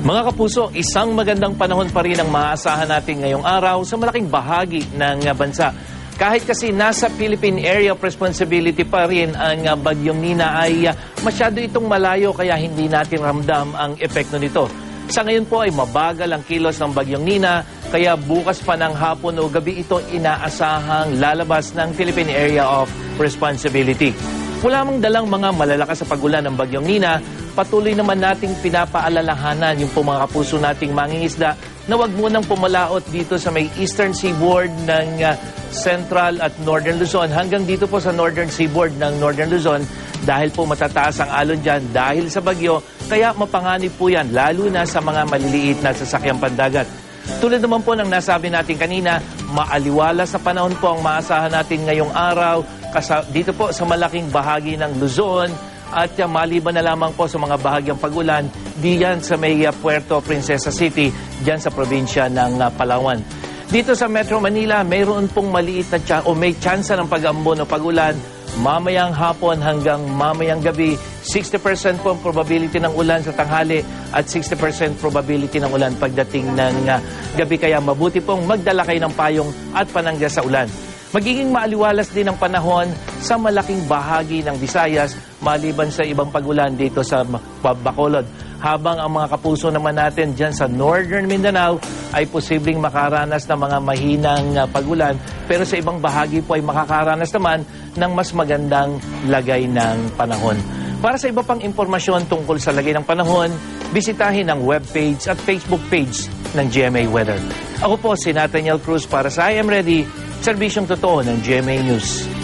Mga kapuso, isang magandang panahon pa rin ang maaasahan natin ngayong araw sa malaking bahagi ng bansa. Kahit kasi nasa Philippine Area of Responsibility pa rin ang Bagyong Nina ay masyado itong malayo kaya hindi natin ramdam ang epekto nito. Sa ngayon po ay mabagal ang kilos ng Bagyong Nina kaya bukas pa ng hapon o gabi ito inaasahang lalabas ng Philippine Area of Responsibility. Wala mang dalang mga malalakas sa pagulan ng Bagyong Nina, patuloy naman nating pinapaalalahanan yung mga kapuso nating mangingisda na wag munang pumalaot dito sa may eastern seaboard ng Central at Northern Luzon hanggang dito po sa Northern Seaboard ng Northern Luzon dahil po matataas ang alon dyan dahil sa bagyo, kaya mapanganib po yan lalo na sa mga maliliit na sasakyang pandagat. Tulad naman po ng nasabi natin kanina, maaliwalas na panahon po ang maasahan natin ngayong araw dito po sa malaking bahagi ng Luzon at maliban na lamang po sa mga bahagyang pag-ulan diyan sa may Puerto Princesa City, diyan sa probinsya ng Palawan. Dito sa Metro Manila, mayroon pong maliit na may tsansa ng pag-ambon o pag-ulan mamayang hapon hanggang mamayang gabi. 60% po ang probability ng ulan sa tanghali at 60% probability ng ulan pagdating ng gabi. Kaya mabuti pong magdala kayo ng payong at panangga sa ulan. Magiging maaliwalas din ang panahon sa malaking bahagi ng Visayas maliban sa ibang pag-ulan dito sa Bacolod. Habang ang mga kapuso naman natin dyan sa Northern Mindanao ay posibleng makaranas ng mga mahinang pag-ulan pero sa ibang bahagi po ay makakaranas naman ng mas magandang lagay ng panahon. Para sa iba pang impormasyon tungkol sa lagay ng panahon, bisitahin ang webpage at Facebook page ng GMA Weather. Ako po si Nathaniel Cruz para sa I Am Ready, serbisyong totoo ng GMA News.